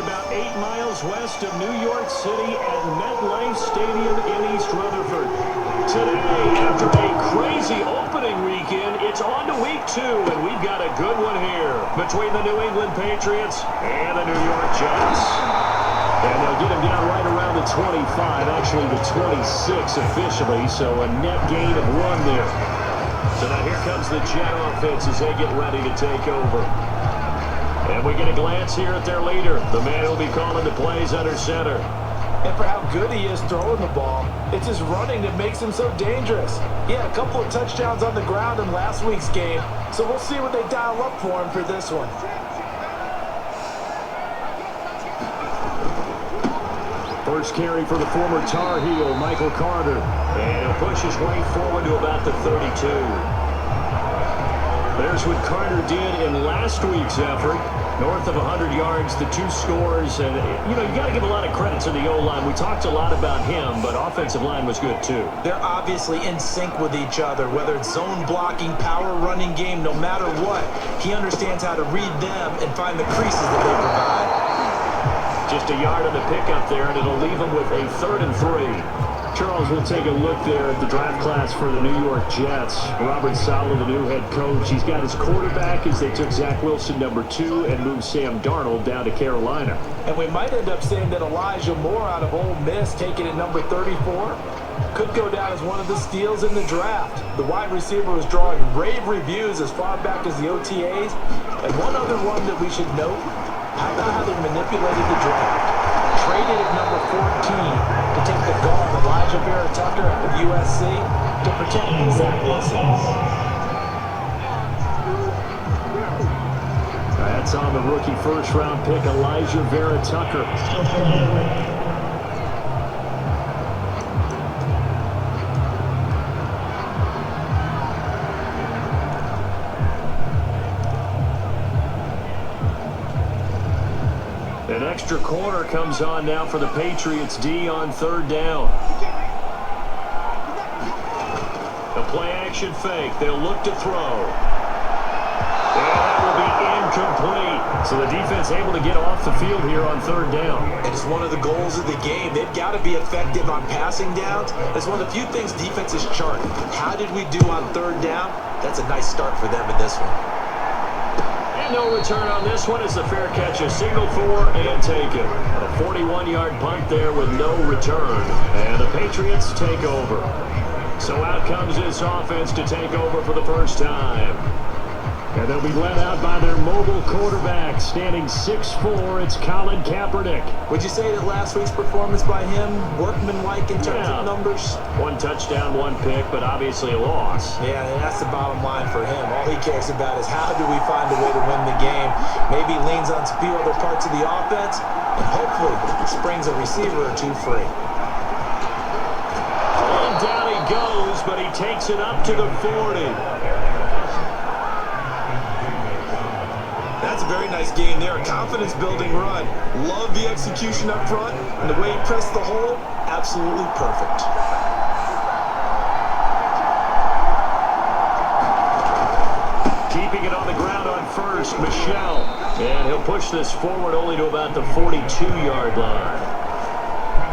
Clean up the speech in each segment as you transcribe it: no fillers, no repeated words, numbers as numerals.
about 8 miles west of New York City at MetLife Stadium in East Rutherford. Today, after a crazy opening weekend, it's on to week 2, and we've got a good one here between the New England Patriots and the New York Jets. And they'll get him down right around the 25, actually the 26 officially, so a net gain of 1 there. So now here comes the Jet offense as they get ready to take over. And we get a glance here at their leader, the man who'll be calling the plays under center. And for how good he is throwing the ball, it's his running that makes him so dangerous. He had a couple of touchdowns on the ground in last week's game, so we'll see what they dial up for him for this one. First carry for the former Tar Heel, Michael Carter. And he'll push his way forward to about the 32. There's what Carter did in last week's effort. North of 100 yards, the 2 scores. And, you know, you got to give a lot of credit to the O-line. We talked a lot about him, but offensive line was good, too. They're obviously in sync with each other, whether it's zone blocking, power running game, no matter what. He understands how to read them and find the creases that they provide. Just a yard on the pickup there, and it'll leave him with a 3rd and 3. Charles, we'll take a look there at the draft class for the New York Jets. Robert Saleh, the new head coach, he's got his quarterback as they took Zach Wilson, number 2, and moved Sam Darnold down to Carolina. And we might end up saying that Elijah Moore out of Ole Miss, taken at number 34, could go down as one of the steals in the draft. The wide receiver was drawing rave reviews as far back as the OTAs. And one other one that we should note, how about how they manipulated the draft? Traded at number 14 to take the guard Elijah Vera-Tucker out of USC to protect Zach Wilson. That's on the rookie first-round pick, Elijah Vera-Tucker. An extra corner comes on now for the Patriots D on 3rd down. A play-action fake. They'll look to throw. And that will be incomplete. So the defense able to get off the field here on 3rd down. And it's one of the goals of the game. They've got to be effective on passing downs. It's one of the few things defenses chart. How did we do on 3rd down? That's a nice start for them in this one. No return on this one as the fair catch is signaled for and taken. A 41-yard punt there with no return. And the Patriots take over. So out comes this offense to take over for the first time. And they'll be led out by their mobile quarterback, standing 6'4", it's Colin Kaepernick. Would you say that last week's performance by him, workmanlike in terms of numbers? 1 touchdown, 1 pick, but obviously a loss. Yeah, and that's the bottom line for him. All he cares about is how do we find a way to win the game. Maybe leans on a few other parts of the offense, and hopefully springs a receiver or 2 free. And down he goes, but he takes it up to the 40. That's a very nice game there. A confidence-building run. Love the execution up front, and the way he pressed the hole, absolutely perfect. Keeping it on the ground on first, Michel. And he'll push this forward only to about the 42-yard line.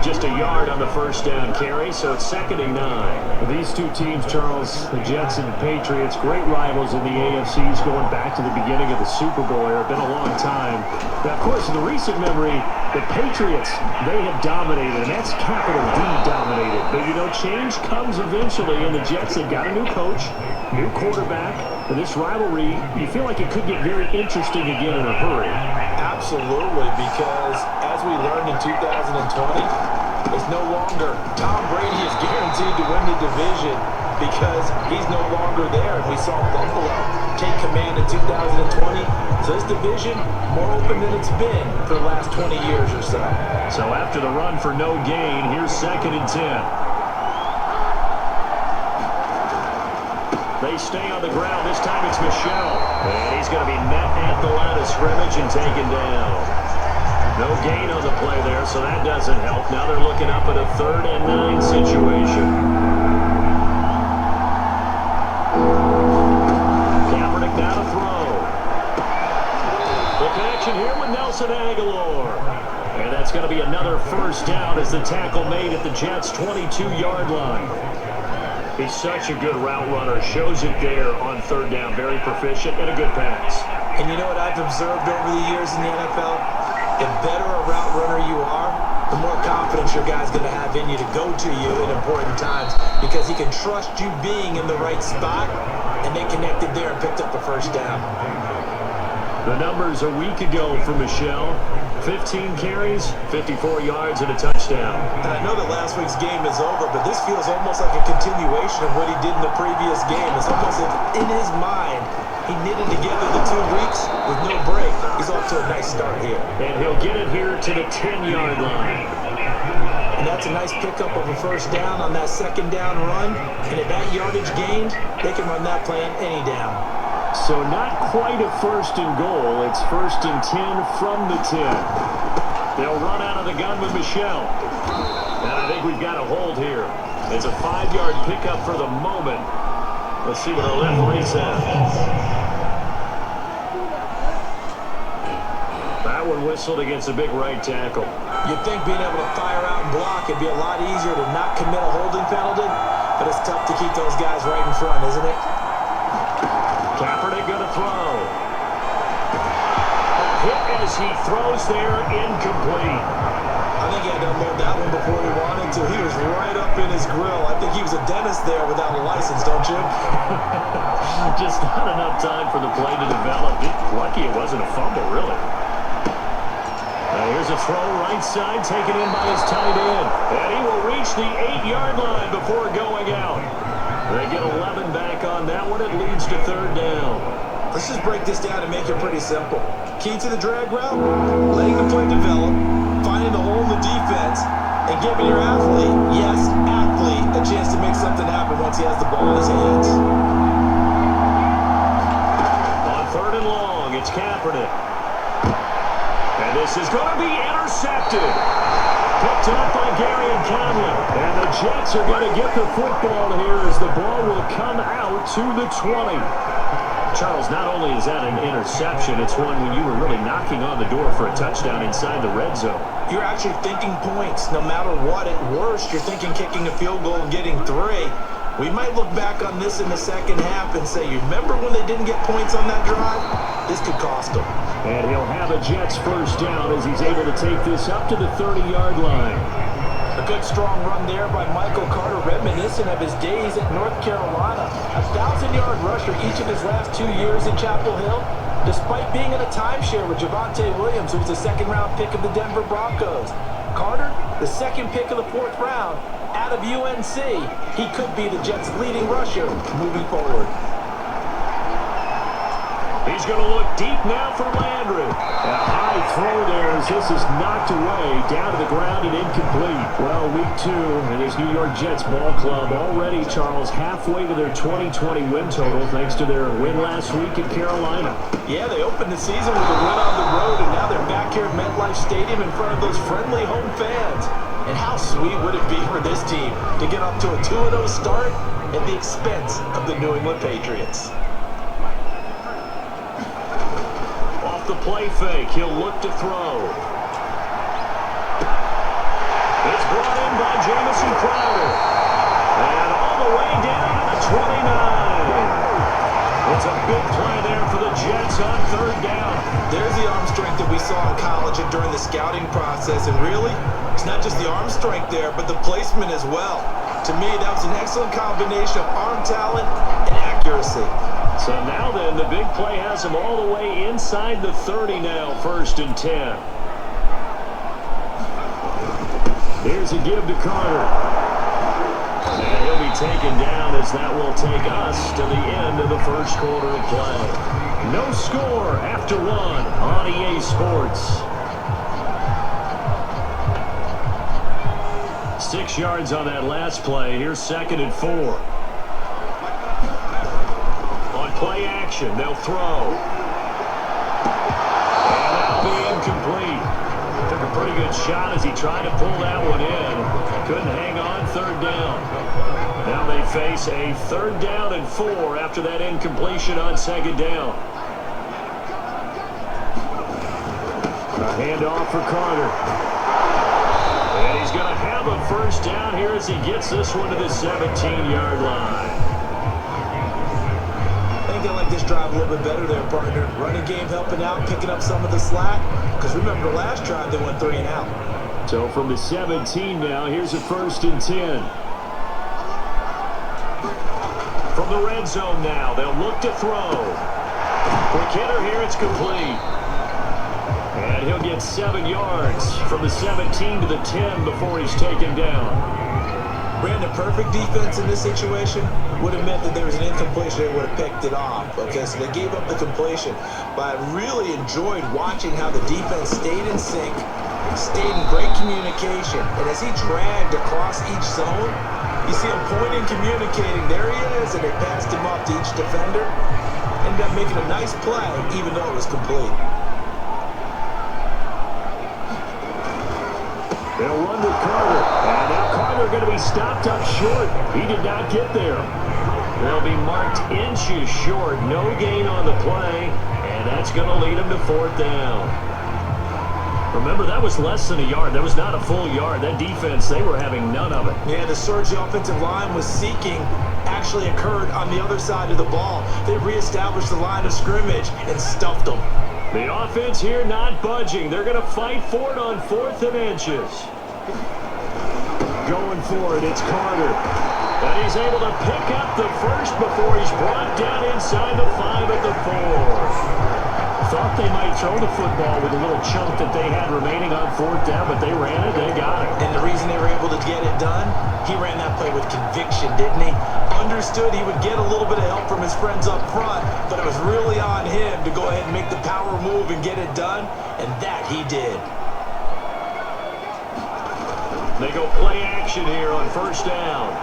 Just a yard on the first down carry, so it's 2nd and 9. These two teams, Charles, the Jets and the Patriots, great rivals in the AFCs going back to the beginning of the Super Bowl era. Been a long time. Now, of course, in the recent memory, the Patriots, they have dominated, and that's capital D dominated. But, you know, change comes eventually, and the Jets, they've got a new coach, new quarterback. And this rivalry, you feel like it could get very interesting again in a hurry. Absolutely, because as we learned in 2020, it's no longer Tom Brady is guaranteed to win the division because he's no longer there. And we saw Buffalo take command in 2020. So this division, more open than it's been for the last 20 years or so. So after the run for no gain, here's 2nd and 10. They stay on the ground. This time it's Michel. And he's going to be met at the line of scrimmage and taken down. No gain on the play there, so that doesn't help. Now they're looking up at a 3rd and 9 situation. Kaepernick now to throw. The connection here with Nelson Aguilar. That's going to be another first down as the tackle made at the Jets' 22-yard line. He's such a good route runner. Shows it there on third down. Very proficient and a good pass. And you know what I've observed over the years in the NFL? The better a route runner you are, the more confidence your guy's going to have in you to go to you in important times because he can trust you being in the right spot, and they connected there and picked up the first down. The numbers a week ago for Michel: 15 carries, 54 yards, and a touchdown. And I know that last week's game is over, but this feels almost like a continuation of what he did in the previous game. It's almost like in his mind, he knitted together the 2 weeks with no break. He's off to a nice start here. And he'll get it here to the 10-yard line. And that's a nice pickup of a first down on that second down run. And at that yardage gained, they can run that play on any down. So not quite a first and goal. It's first and 10 from the 10. They'll run out of the gun with Michel. And I think we've got a hold here. It's a 5-yard pickup for the moment. Let's see what our referee says. That one whistled against a big right tackle. You'd think being able to fire out and block would be a lot easier to not commit a holding penalty, but it's tough to keep those guys right in front, isn't it? Kaepernick going to throw. A hit as he throws there, incomplete. I think he had to unload that one before he wanted to. He was right up in his grill. I think he was a dentist there without a license, don't you? Just not enough time for the play to develop. Lucky it wasn't a fumble, really. Here's a throw right side, taken in by his tight end. And he will reach the 8-yard line before going out. They get 11 back on that one. It leads to third down. Let's just break this down and make it pretty simple. Key to the drag route, letting the play develop, finding the hole in the defense, and giving your athlete, yes, athlete, a chance to make something happen once he has the ball in his hands. On third and long, it's Kaepernick. And this is going to be intercepted. Picked up by Gary and Conley. And the Jets are going to get the football here as the ball will come out to the 20. Charles, not only is that an interception, it's one when you were really knocking on the door for a touchdown inside the red zone. You're actually thinking points. No matter what, at worst, you're thinking kicking a field goal and getting 3. We might look back on this in the second half and say, you remember when they didn't get points on that drive? This could cost them. And he'll have a Jets first down as he's able to take this up to the 30-yard line. A good strong run there by Michael Carter, reminiscent of his days at North Carolina. A 1,000-yard rusher each of his last 2 years in Chapel Hill, despite being in a timeshare with Javonte Williams, who was a second-round pick of the Denver Broncos. Carter, the second pick of the 4th round, out of UNC. He could be the Jets' leading rusher moving forward. He's going to look deep now for Landry. A high throw there as this is knocked away, down to the ground and incomplete. Well, week 2 in this New York Jets ball club already, Charles, halfway to their 2020 win total thanks to their win last week at Carolina. Yeah, they opened the season with a win on the road, and now they're back here at MetLife Stadium in front of those friendly home fans. And how sweet would it be for this team to get off to a 2-0 start at the expense of the New England Patriots? The play fake, he'll look to throw. It's brought in by Jamison Crowder. And all the way down to the 29. It's a big play there for the Jets on third down. There's the arm strength that we saw in college and during the scouting process. And really, it's not just the arm strength there, but the placement as well. To me, that was an excellent combination of arm talent and accuracy. So now then, the big play has him all the way inside the 30 now, first and 10. Here's a give to Carter. And he'll be taken down as that will take us to the end of the first quarter of play. No score after 1 on EA Sports. 6 yards on that last play. Here's 2nd and 4. Play action, they'll throw. And that'll be incomplete. Took a pretty good shot as he tried to pull that one in. Couldn't hang on, third down. Now they face a 3rd down and 4 after that incompletion on 2nd down. A handoff for Carter. And he's going to have a first down here as he gets this one to the 17-yard line. I think they like this drive a little bit better there, partner. Running game helping out, picking up some of the slack. Because remember, the last drive they went 3 and out. So from the 17 now, here's a 1st and 10. From the red zone now, they'll look to throw. Quick hitter here, it's complete. And he'll get 7 yards from the 17 to the 10 before he's taken down. Brandon, perfect defense in this situation would have meant that there was an incompletion. They would have picked it off. Okay, so they gave up the completion. But I really enjoyed watching how the defense stayed in sync, stayed in great communication. And as he dragged across each zone, you see him pointing, communicating. There he is, and they passed him off to each defender. Ended up making a nice play, even though it was complete. They'll run with Carter. And now Carter going to be stopped up short. He did not get there. They'll be marked inches short. No gain on the play. And that's going to lead them to 4th down. Remember, that was less than a yard. That was not a full yard. That defense, they were having none of it. Yeah, the surge the offensive line was seeking actually occurred on the other side of the ball. They reestablished the line of scrimmage and stuffed them. The offense here not budging. They're going to fight for it on 4th and inches. Going for it, it's Carter. And he's able to pick up the first before he's brought down inside the 5 at the 4. Thought they might throw the football with a little chunk that they had remaining on 4th down, but they ran it, they got it. And the reason they were able to get it done, he ran that play with conviction, didn't he? Understood he would get a little bit of help from his friends up front, but it was really on him to go ahead and make the power move and get it done, and that he did. They go play action here on 1st down.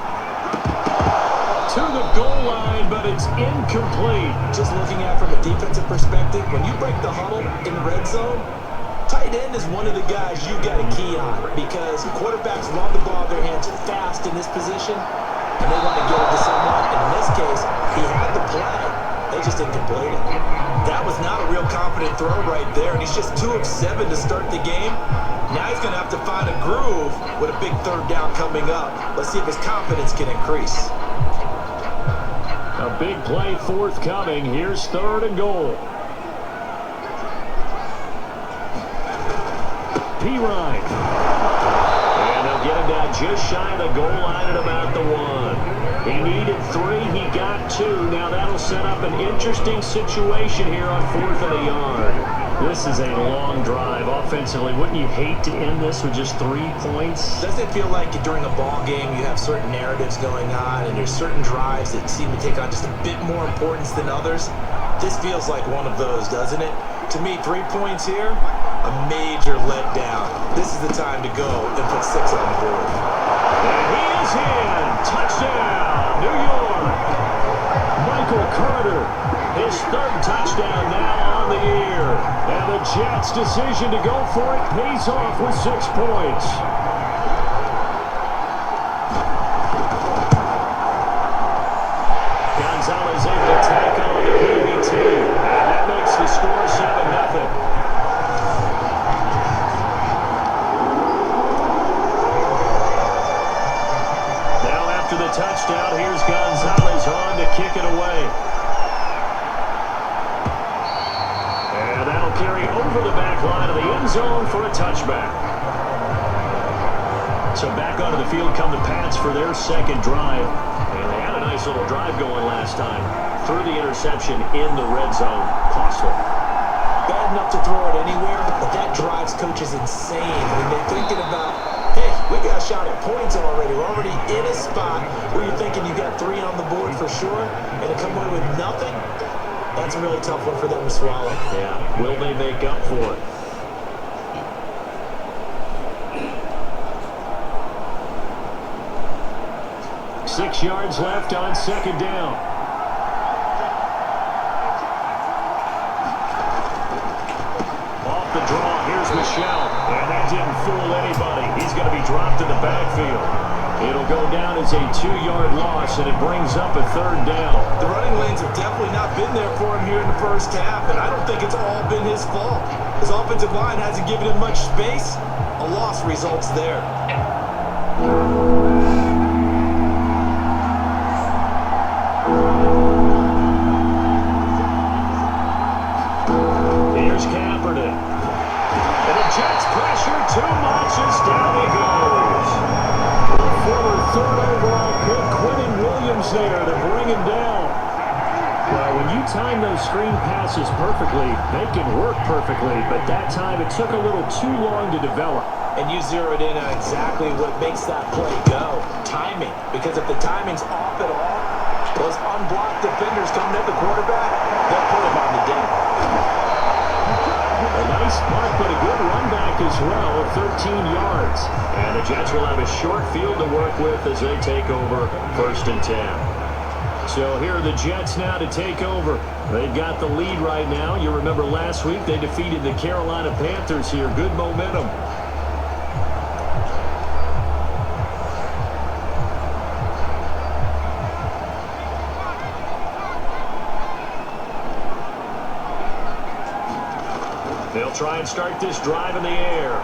To the goal line, but it's incomplete. Just looking at it from a defensive perspective, when you break the huddle in the red zone, tight end is one of the guys you got to key on because quarterbacks love the ball in their hands fast in this position, and they want to get it to someone. And in this case, he had the play. They just didn't complete it. That was not a real confident throw right there, and he's just 2 of 7 to start the game. Now he's going to have to find a groove with a big 3rd down coming up. Let's see if his confidence can increase. A big play forthcoming. Here's 3rd and goal. P-Ryan. And they'll get him down just shy of the goal line at about the 1. He needed 3. He got 2. Now that'll set up an interesting situation here on 4th and a yard. This is a long drive offensively. Wouldn't you hate to end this with just 3 points? Doesn't it feel like during a ball game you have certain narratives going on and there's certain drives that seem to take on just a bit more importance than others? This feels like one of those, doesn't it? To me, 3 points here, a major letdown. This is the time to go and put 6 on the board. And he is in. Touchdown, New York. Michael Carter, his 3rd touchdown now on the year. And the Jets' decision to go for it pays off with 6 points. Gonzalez able to tack on the PBT. And that makes the score 7-0. After the touchdown, here's Gonzalez on to kick it away. And that'll carry over the back line of the end zone for a touchback. So back onto the field come the Pats for their 2nd drive. And they had a nice little drive going last time. Threw the interception in the red zone. Costly. Bad enough to throw it anywhere, but that drives coaches insane when they're thinking about, hey, we got a shot at points already. We're already in a spot where you're thinking you got 3 on the board for sure, and to come away with nothing, that's a really tough one for them to swallow. Yeah, will they make up for it? Six yards left on 2nd down. Off the draw, here's Michelle, and that didn't fool anybody. He's got going to be dropped in the backfield. It'll go down as a 2-yard loss, and it brings up a 3rd down. The running lanes have definitely not been there for him here in the first half, and I don't think it's all been his fault. His offensive line hasn't given him much space. A loss results there. Here's Kaepernick. And the Jets pressure too much as down he goes. The former 3rd overall pick, Quentin Williams there to bring him down. Well, when you time those screen passes perfectly, they can work perfectly, but that time it took a little too long to develop. And you zeroed in on exactly what makes that play go. Timing. Because if the timing's off at all, those unblocked defenders coming at the quarterback, they'll put him on the deck. A nice punt, but a good run back as well of 13 yards. And the Jets will have a short field to work with as they take over 1st and 10. So here are the Jets now to take over. They've got the lead right now. You remember last week they defeated the Carolina Panthers here. Good momentum. They'll try and start this drive in the air.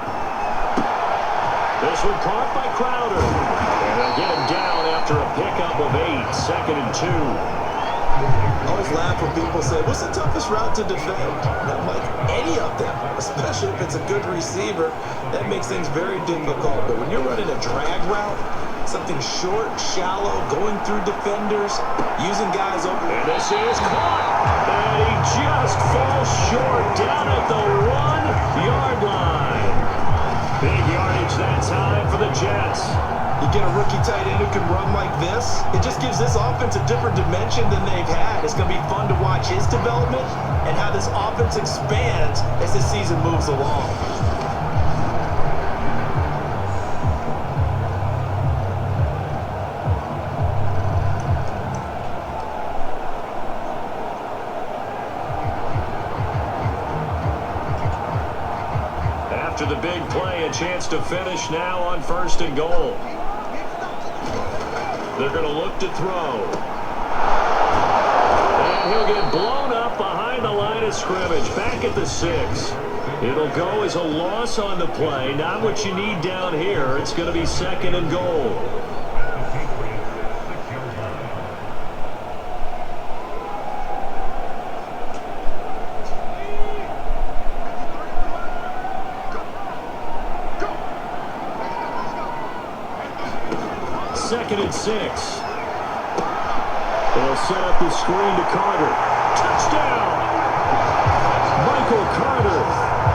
This one caught by Crowder. And they'll get him down after a pickup of 8, 2nd and 2. I always laugh when people say, what's the toughest route to defend? I'm like, any of them, especially if it's a good receiver. That makes things very difficult. But when you're running a drag route, something short, shallow, going through defenders, using guys open. And this is caught. And he just falls short down at the 1-yard line. Big yardage that time for the Jets. You get a rookie tight end who can run like this, it just gives this offense a different dimension than they've had. It's going to be fun to watch his development and how this offense expands as the season moves along. After the big play, a chance to finish now on 1st and goal. They're going to look to throw. And he'll get blown up behind the line of scrimmage, back at the 6. It'll go as a loss on the play. Not what you need down here. It's going to be 2nd and goal. Second and 6. They'll set up the screen to Carter. Touchdown! Michael Carter.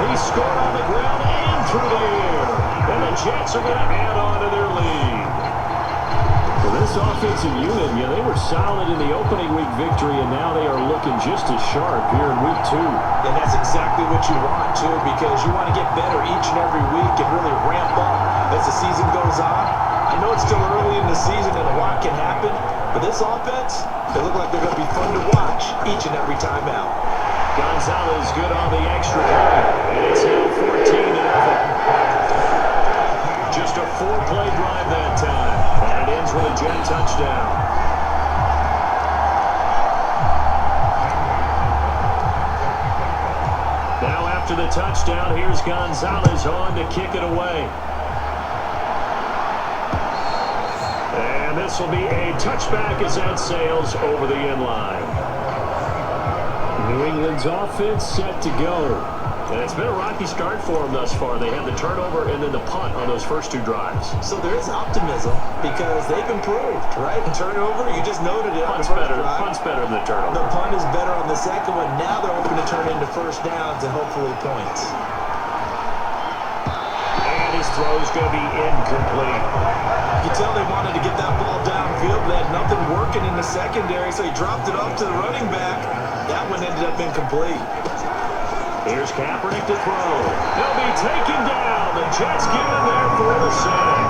He scored on the ground and through the air. And the Jets are going to add on to their lead. Well, this offensive unit, they were solid in the opening week victory, and now they are looking just as sharp here in week 2. And that's exactly what you want, too, because you want to get better each and every week and really ramp up as the season goes on. I know it's still early in the season and a lot can happen, but this offense, they look like they're going to be fun to watch each and every time out. Gonzalez good on the extra point, and it's now 14-0. Just a 4-play drive that time, and it ends with a Jet touchdown. Now after the touchdown, here's Gonzalez on to kick it away. And this will be a touchback as that sails over the end line. New England's offense set to go. And it's been a rocky start for them thus far. They had the turnover and then the punt on those first 2 drives. So there is optimism because they've improved, right? The turnover, you just noted it. Punt's better than the turnover. The punt is better on the second one. Now they're hoping to turn into first downs and hopefully points. And his throw's going to be incomplete. You can tell they wanted to get that ball downfield. They had nothing working in the secondary, so he dropped it off to the running back. That one ended up incomplete. Here's Kaepernick to throw. He'll be taken down. The Jets get him there for the sack.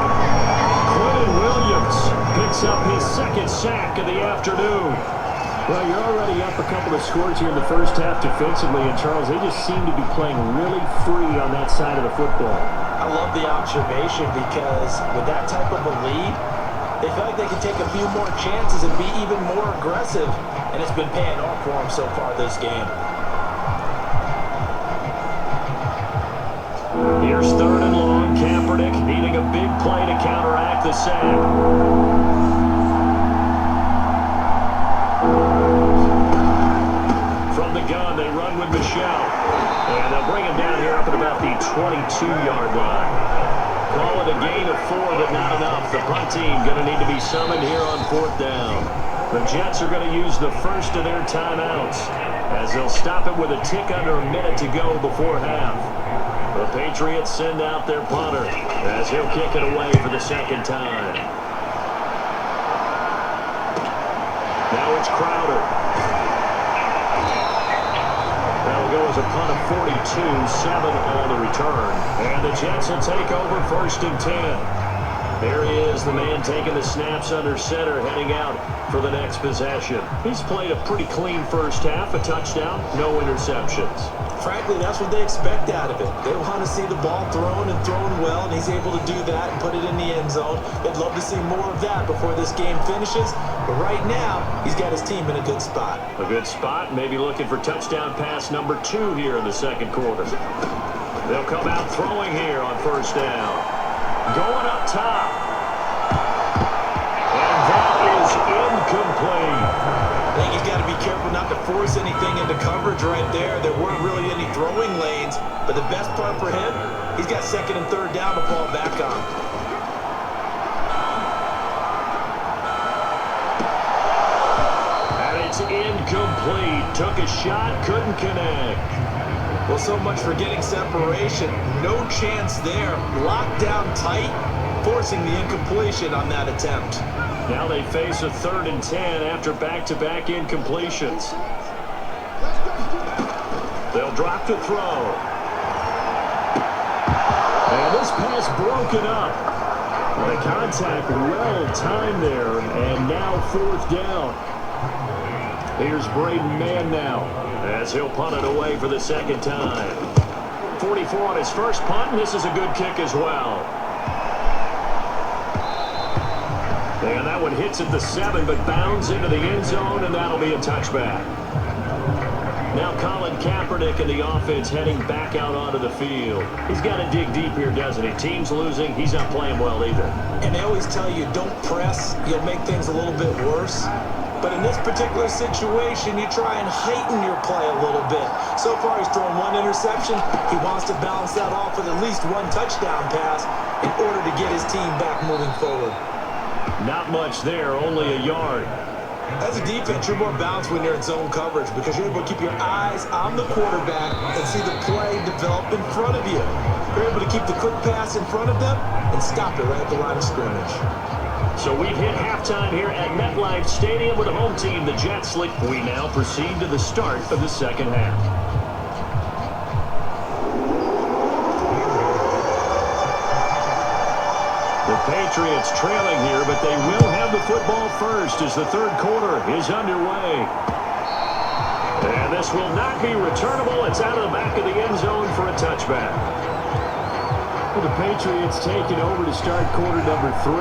Quentin Williams picks up his 2nd sack of the afternoon. Well, you're already up a couple of scores here in the first half defensively, and Charles, they just seem to be playing really free on that side of the football. I love the observation because with that type of a lead, they feel like they can take a few more chances and be even more aggressive, and it's been paying off for them so far this game. Here's third and long. Kaepernick needing a big play to counteract the sack. From the gun, they run with Michelle. And they'll bring him down here up at about the 22-yard line. Call it a gain of 4, but not enough. The punt team going to need to be summoned here on 4th down. The Jets are going to use the first of their timeouts as they'll stop it with a tick under a minute to go before half. The Patriots send out their punter as he'll kick it away for the second time. Now it's Crowder. That'll go as a punt of 42, 7 on the return. And the Jets will take over 1st and 10. There he is, the man taking the snaps under center, heading out for the next possession. He's played a pretty clean first half, a touchdown, no interceptions. Frankly, that's what they expect out of it. They want to see the ball thrown and thrown well, and he's able to do that and put it in the end zone. They'd love to see more of that before this game finishes, but right now, he's got his team in a good spot. A good spot, maybe looking for touchdown pass number 2 here in the second quarter. They'll come out throwing here on 1st down. Going up top. And that is incomplete. I think he's got to be careful not to force anything into coverage right there. There weren't really any throwing lanes, but the best part for him, he's got 2nd and 3rd down to fall back on. And it's incomplete. Took a shot, couldn't connect. Well, so much for getting separation. No chance there. Locked down tight, forcing the incompletion on that attempt. Now they face a 3rd and 10 after back-to-back incompletions. They'll drop to throw. And this pass broken up. The contact well timed there, and now 4th down. Here's Braden Mann now, as he'll punt it away for the second time. 44 on his first punt, and this is a good kick as well. And that one hits at the 7, but bounds into the end zone, and that'll be a touchback. Now Colin Kaepernick and the offense heading back out onto the field. He's got to dig deep here, doesn't he? Team's losing. He's not playing well either. And they always tell you, don't press. You'll make things a little bit worse. But in this particular situation, you try and heighten your play a little bit. So far, he's thrown 1 interception. He wants to balance that off with at least 1 touchdown pass in order to get his team back moving forward. Not much there, only a yard. As a defense, you're more balanced when you're in zone coverage because you're able to keep your eyes on the quarterback and see the play develop in front of you. You're able to keep the quick pass in front of them and stop it right at the line of scrimmage. So we've hit halftime here at MetLife Stadium with the home team, the Jets. We now proceed to the start of the second half. The Patriots trailing here, but they will have the football first as the third quarter is underway. And this will not be returnable. It's out of the back of the end zone for a touchback. Well, the Patriots take it over to start quarter number 3.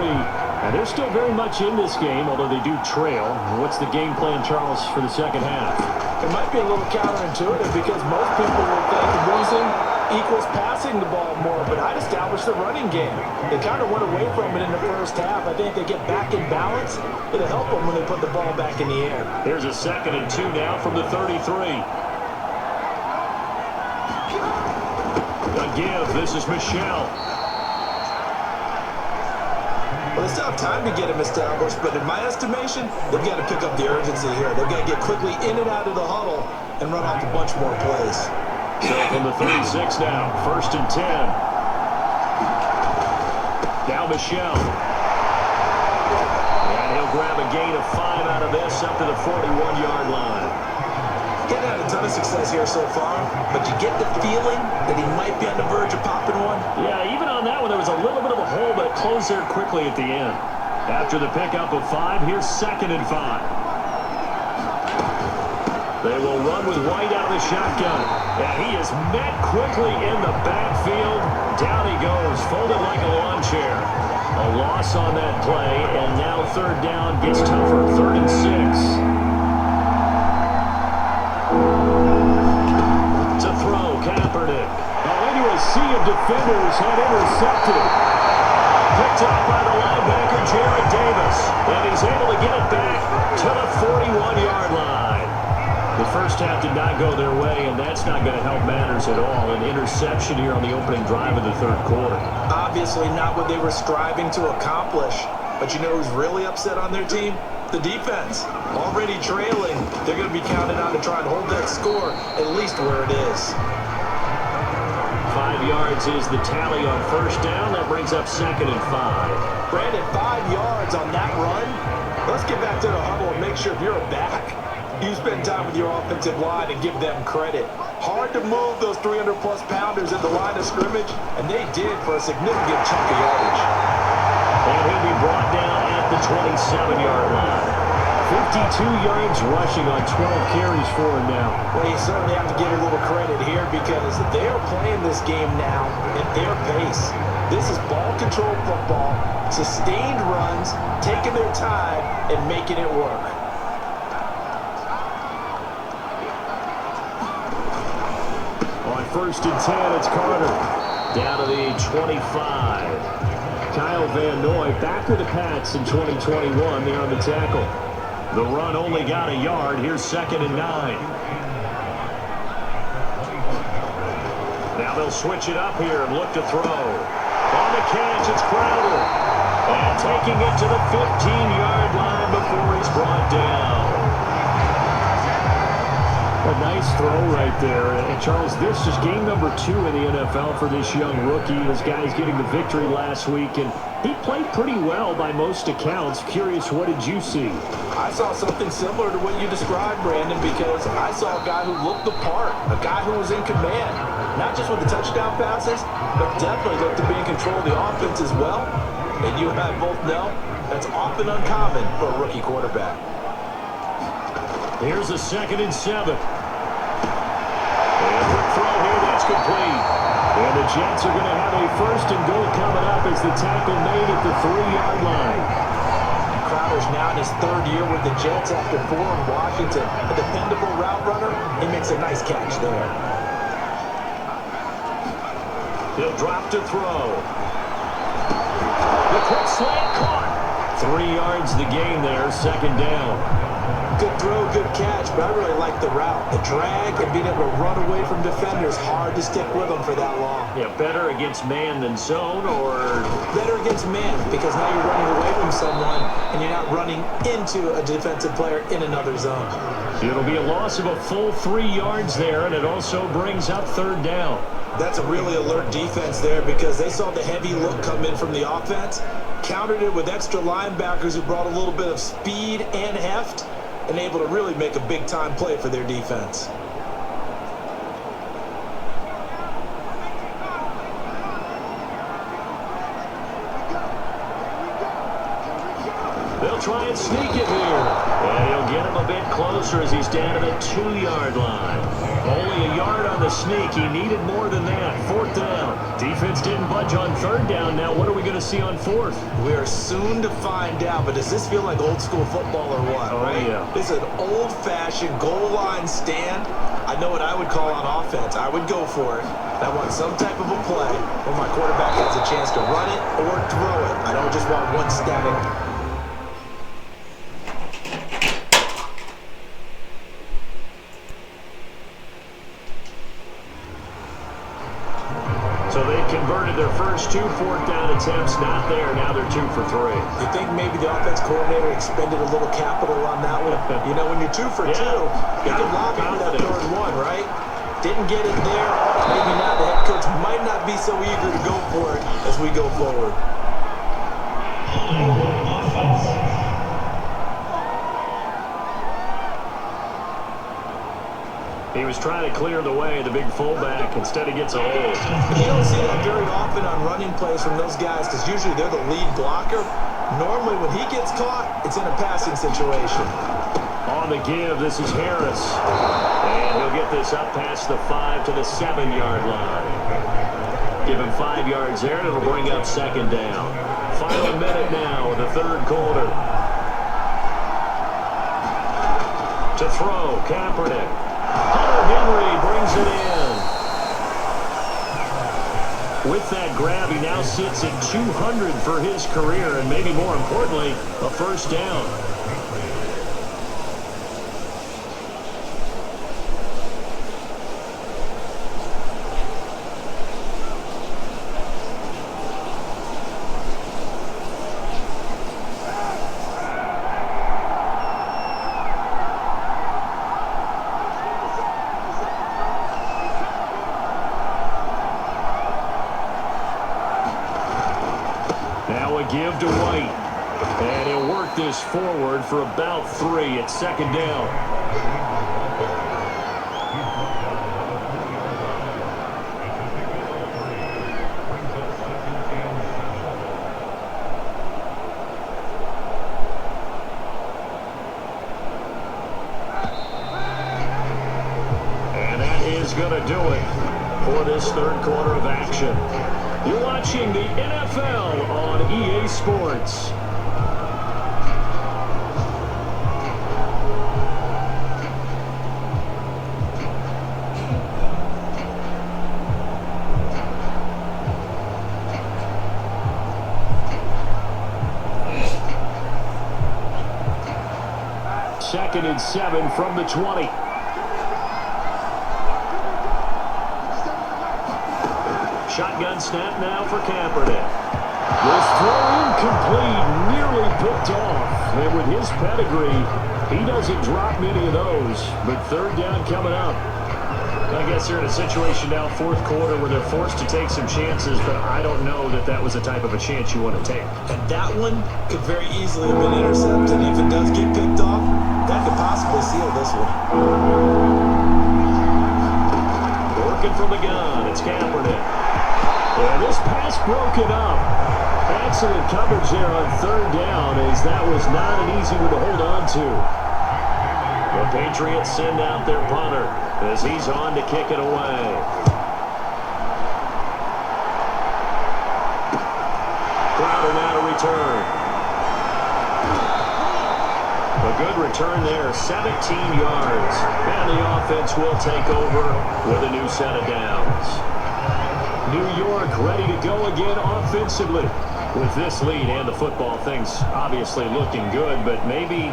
And they're still very much in this game, although they do trail. What's the game plan, Charles, for the second half? It might be a little counterintuitive because most people will think losing equals passing the ball more, but I'd establish the running game. They kind of went away from it in the first half. I think they get back in balance. It'll help them when they put the ball back in the air. There's a 2nd and 2 now from the 33. A give. This is Michelle. Well, they still have time to get him established, but in my estimation, they've got to pick up the urgency here. They've got to get quickly in and out of the huddle and run off a bunch more plays. So from the 36 now, 1st and 10. Now Michelle. And he'll grab a gain of 5 out of this up to the 41-yard line. Getting had a ton of success here so far, but you get the feeling that he might be on the verge of popping one. Yeah, even on that one, there was a little bit of a hole, but it closed there quickly at the end. After the pickup of 5, here's 2nd and 5. They will run with White out of the shotgun. And he is met quickly in the backfield. Down he goes, folded like a lawn chair. A loss on that play, and now third down gets tougher. 3rd and 6. To throw, Kaepernick. Into a sea of defenders, and intercepted. Picked up by the linebacker, Jared Davis. And he's able to get it back to the 41-yard line. The first half did not go their way, and that's not going to help matters at all. An interception here on the opening drive of the third quarter. Obviously not what they were striving to accomplish. But you know who's really upset on their team? The defense. Already trailing. They're going to be counted on to try and hold that score at least where it is. 5 yards is the tally on first down. That brings up 2nd and 5. Brandon, 5 yards on that run. Let's get back to the huddle and make sure if you're a back, you spend time with your offensive line and give them credit. Hard to move those 300-plus pounders at the line of scrimmage, and they did for a significant chunk of yardage. And he'll be brought down at the 27-yard line. 52 yards rushing on 12 carries for him now. Well, you certainly have to give a little credit here because they're playing this game now at their pace. This is ball control football, sustained runs, taking their time, and making it work. On 1st and 10, it's Carter. Down to the 25. Kyle Van Noy back with the Pats in 2021. They're on the tackle. The run only got a yard. Here's 2nd and 9. Now they'll switch it up here and look to throw. On the catch, it's Crowder. And taking it to the 15-yard line before he's brought down. A nice throw right there. And Charles, this is game number 2 in the NFL for this young rookie. This guy's getting the victory last week, and he played pretty well by most accounts. Curious, what did you see? I saw something similar to what you described, Brandon, because I saw a guy who looked the part, a guy who was in command, not just with the touchdown passes, but definitely looked to be in control of the offense as well. And you and I both know that's often uncommon for a rookie quarterback. Here's a 2nd and 7. And quick throw here, that's complete. And the Jets are going to have a 1st and goal coming up as the tackle made at the 3-yard line. Crowder's now in his 3rd year with the Jets after 4 in Washington. A dependable route runner. He makes a nice catch there. He'll drop to throw. The quick slant caught. 3 yards the gain there, 2nd down. Good throw, good catch, but I really like the route. The drag and being able to run away from defenders, hard to stick with them for that long. Yeah, better against man than zone, or? Better against man, because now you're running away from someone and you're not running into a defensive player in another zone. It'll be a loss of a full 3 yards there, and it also brings up 3rd down. That's a really alert defense there because they saw the heavy look come in from the offense, countered it with extra linebackers who brought a little bit of speed and heft, and able to really make a big-time play for their defense. They'll try and sneak it here. And he'll get him a bit closer as he's down to the 2-yard line. Only a yard on the sneak. He needed more than that. 4th down. Defense didn't budge on 3rd down. Now what are we going to see on 4th? We are soon to find out, but does this feel like old school football or what? Oh, right? Yeah. This is an old-fashioned goal line stand. I know what I would call on offense. I would go for it. I want some type of a play where my quarterback has a chance to run it or throw it. I don't just want one static. So they converted their first 2 4th down attempts. Not there. Now they're 2 for 3. You think maybe the offense coordinator expended a little capital on that one? You know, when you're 2 for 2, you can lock into that 3rd one, right? Didn't get it there. Maybe not. The head coach might not be so eager to go for it as we go forward. He was trying to clear the way, the big fullback. Instead, he gets a hold. You don't see that very often on running plays from those guys because usually they're the lead blocker. Normally, when he gets caught, it's in a passing situation. On on the give. This is Harris. And he'll get this up past the 5 to the 7-yard line. Give him 5 yards there, and it'll bring up second down. Final minute now of the third quarter. To throw, Kaepernick. Hunter Henry brings it in. With that grab, he now sits at 200 for his career, and maybe more importantly, a first down. Give to White, and he'll work this forward for about 3 at second down. And that is going to do it for this third quarter of action. You're watching the NFL on EA Sports. Second and 7 from the 20. Shotgun snap now for Kaepernick. This throw incomplete, nearly picked off. And with his pedigree, he doesn't drop many of those. But third down coming up. I guess they're in a situation now, fourth quarter, where they're forced to take some chances, but I don't know that that was the type of a chance you want to take. And that one could very easily have been intercepted. If it does get picked off, that could possibly seal this one. Working from the gun, it's Kaepernick. And this pass broken up. Excellent coverage there on third down, as that was not an easy one to hold on to. The Patriots send out their punter as he's on to kick it away. Crowder now to return. A good return there, 17 yards. And the offense will take over with a new set of downs. New York ready to go again offensively. With this lead and the football, things obviously looking good, but maybe,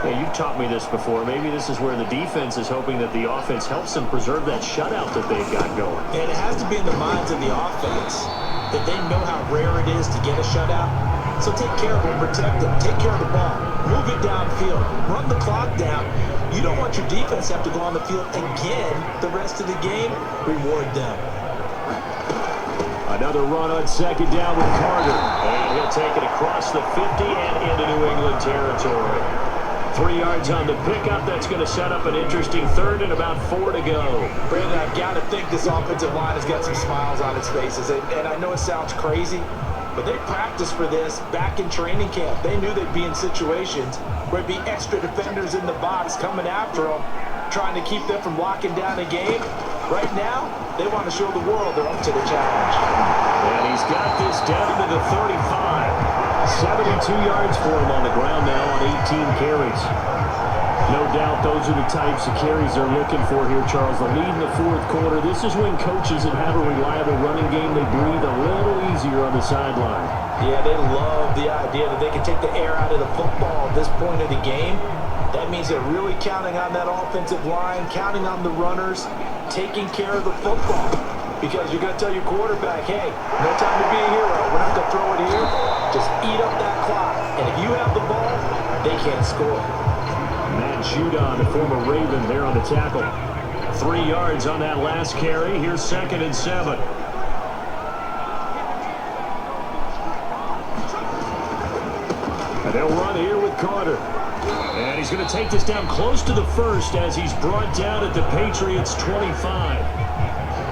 you've taught me this before, maybe this is where the defense is hoping that the offense helps them preserve that shutout that they've got going. And it has to be in the minds of the offense that they know how rare it is to get a shutout. So take care of them, protect them, take care of the ball, move it downfield, run the clock down. You don't want your defense to have to go on the field again the rest of the game. Reward them. Another run on second down with Carter. And he'll take it across the 50 and into New England territory. 3 yards on the pickup. That's going to set up an interesting third and about 4 to go. Brandon, I've got to think this offensive line has got some smiles on its faces. And I know it sounds crazy, but they practiced for this back in training camp. They knew they'd be in situations where there'd be extra defenders in the box coming after them, trying to keep them from locking down a game. Right now, they want to show the world they're up to the challenge. And he's got this down to the 35. 72 yards for him on the ground now on 18 carries. No doubt those are the types of carries they're looking for here, Charles. The lead in the fourth quarter. This is when coaches that have a reliable running game, they breathe a little easier on the sideline. Yeah, they love the idea that they can take the air out of the football at this point of the game. That means they're really counting on that offensive line, counting on the runners, taking care of the football. Because you're going to tell your quarterback, hey, no time to be a hero. We're not going to throw it here. Just eat up that clock. And if you have the ball, they can't score. Matt Judon, the former Raven, there on the tackle. 3 yards on that last carry. Here's second and 7. And they'll run here with Carter. And he's going to take this down close to the first as he's brought down at the Patriots' 25.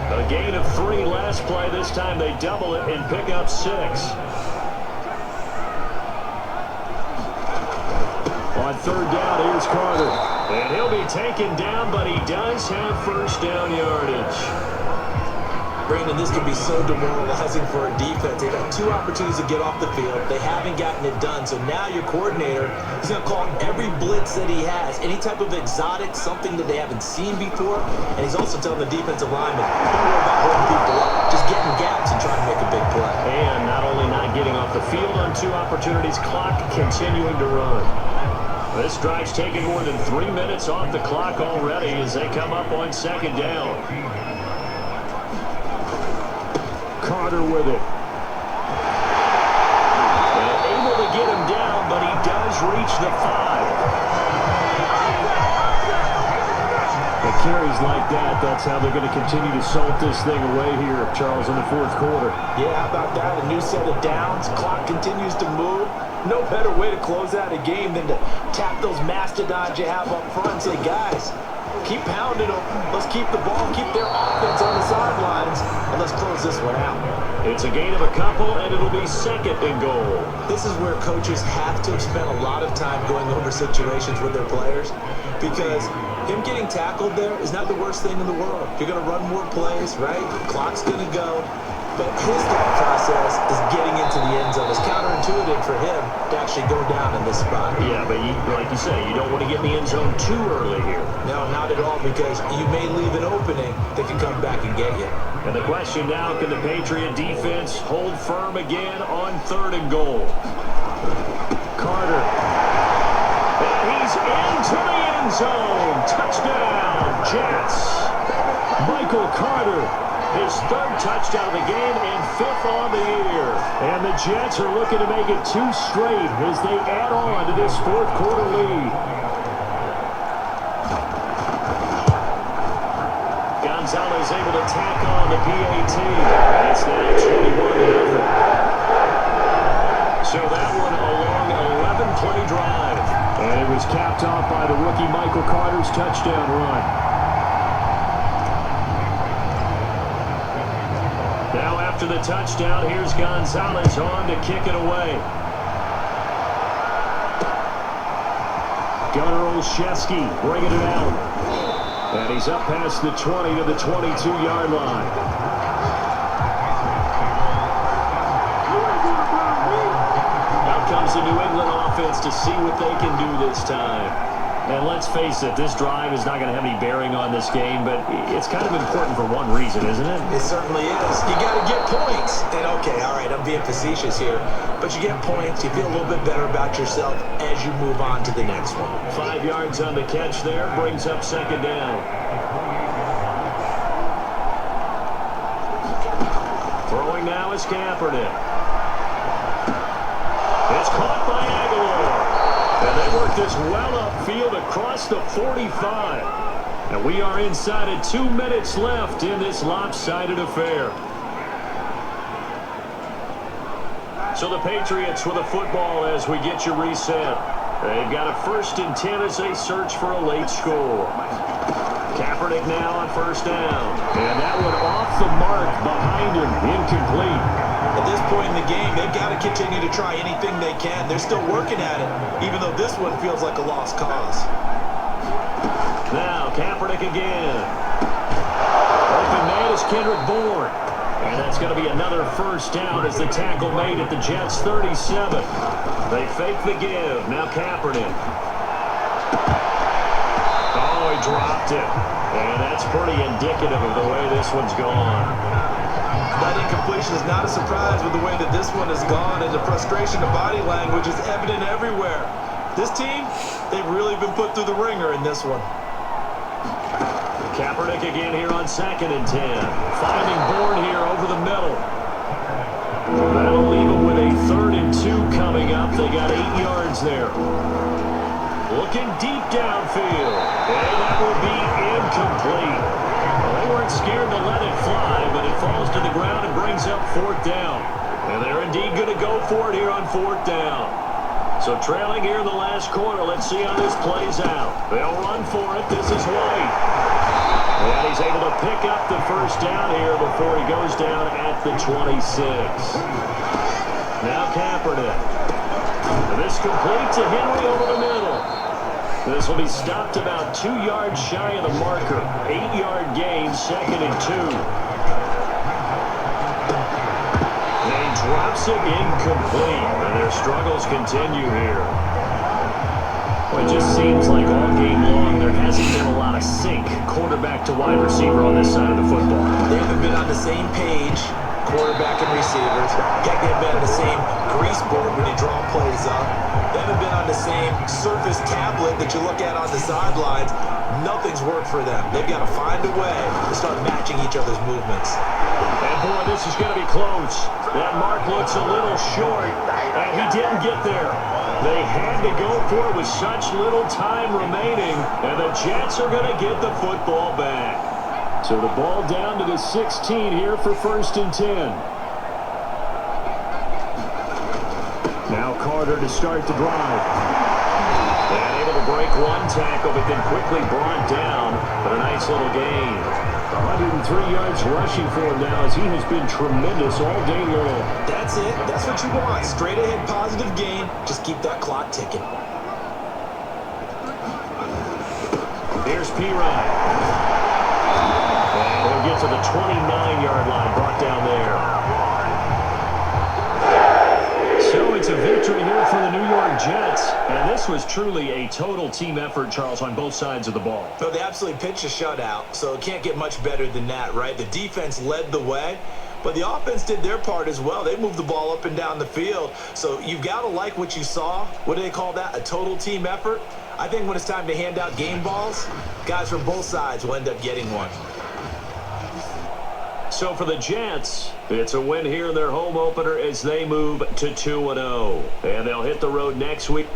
A gain of 3 last play. This time they double it and pick up 6. On third down. Here's Carter. And he'll be taken down, but he does have first down yardage. Brandon, this can be so demoralizing for a defense. They've had 2 opportunities to get off the field. They haven't gotten it done. So now your coordinator is going to call every blitz that he has, any type of exotic, something that they haven't seen before. And he's also telling the defensive lineman, don't worry about holding people up. Just get in gaps and try to make a big play. And not only not getting off the field on 2 opportunities, clock continuing to run. This drive's taken more than 3 minutes off the clock already as they come up on second down. Carter with it. And able to get him down, but he does reach the 5. The carries like that, that's how they're going to continue to salt this thing away here, Charles, in the 4th quarter. Yeah, how about that? A new set of downs. Clock continues to move. No better way to close out a game than to tap those mastodons you have up front and say, guys, keep pounding them. Let's keep the ball, keep their offense on the sidelines, and let's close this one out. It's a gain of a couple, and it'll be 2nd and goal. This is where coaches have to have spent a lot of time going over situations with their players, because him getting tackled there is not the worst thing in the world. You're going to run more plays, right? The clock's going to go. But his thought process is getting into the end zone. It's counterintuitive for him to actually go down in this spot. Yeah, but like you say, you don't want to get in the end zone too early here. No, not at all, because you may leave an opening that can come back and get you. And the question now, can the Patriot defense hold firm again on 3rd and goal? Carter. And he's into the end zone. Touchdown, Jets. Michael Carter. His 3rd touchdown of the game and 5th on the year. And the Jets are looking to make it 2 straight as they add on to this 4th quarter lead. Gonzalez able to tack on the PAT. It's now 21-0. So that one a long 11-play drive. And it was capped off by the rookie Michael Carter's touchdown run. Now after the touchdown, here's Gonzalez on to kick it away. Gunnar Olszewski bringing it out. And he's up past the 20 to the 22-yard line. Out comes the New England offense to see what they can do this time. And let's face it, this drive is not going to have any bearing on this game, but it's kind of important for one reason, isn't it? It certainly is. You got to get points. And okay, all right, I'm being facetious here, but you get points, you feel a little bit better about yourself as you move on to the next one. 5 yards on the catch there, brings up 2nd down. Throwing now is Kaepernick. It's caught by Aguilar. And they work this well upfield across the 45. And we are inside of 2 minutes left in this lopsided affair. So the Patriots with a football as we get you reset. They've got a 1st and 10 as they search for a late score. Kaepernick now on 1st down. And that one off the mark behind him. Incomplete. At this point in the game, they've got to continue to try anything they can. They're still working at it, even though this one feels like a lost cause. Now, Kaepernick again. Open man is Kendrick Bourne. And that's going to be another 1st down as the tackle made at the Jets' 37. They fake the give. Now Kaepernick. Oh, he dropped it. And that's pretty indicative of the way this one's gone. That incompletion is not a surprise with the way that this one has gone, and the frustration of body language is evident everywhere. This team, they've really been put through the ringer in this one. Kaepernick again here on 2nd and 10. Finding Bourne here over the middle. That'll leave them with a 3rd and 2 coming up. They got 8 yards there. Looking deep downfield. And that will be incomplete. Well, they weren't scared to let it fly, but it falls to the ground and brings up 4th down. And they're indeed going to go for it here on 4th down. So trailing here in the last quarter, let's see how this plays out. They'll run for it. This is White. And he's able to pick up the 1st down here before he goes down at the 26. Now Kaepernick. And this complete to Henry over the middle. This will be stopped about 2 yards shy of the marker. 8-yard gain, 2nd and 2. And he drops it incomplete. And their struggles continue here. Well, it just seems like all game long there hasn't been a lot of sync quarterback to wide receiver on this side of the football. They haven't been on the same page, quarterback and receivers. Heck, they've been on the same grease board when you draw plays up. They haven't been on the same Surface tablet that you look at on the sidelines. Nothing's worked for them. They've got to find a way to start matching each other's movements. And boy, this is going to be close. That mark looks a little short, and he didn't get there. They had to go for it with such little time remaining, and the Jets are going to get the football back. So the ball down to the 16 here for 1st and 10. Now Carter to start the drive. And able to break one tackle, but then quickly brought down. But a nice little gain. 103 yards rushing for him now as he has been tremendous all day long. That's it. That's what you want. Straight ahead positive gain. Just keep that clock ticking. Here's P-Ryan. And he'll get to the 29-yard line, brought down there. So it's a victory here for the New York Jets. And this was truly a total team effort, Charles, on both sides of the ball. No, they absolutely pitched a shutout, so it can't get much better than that, right? The defense led the way, but the offense did their part as well. They moved the ball up and down the field. So you've got to like what you saw. What do they call that? A total team effort? I think when it's time to hand out game balls, guys from both sides will end up getting one. So for the Jets, it's a win here in their home opener as they move to 2-0. And they'll hit the road next week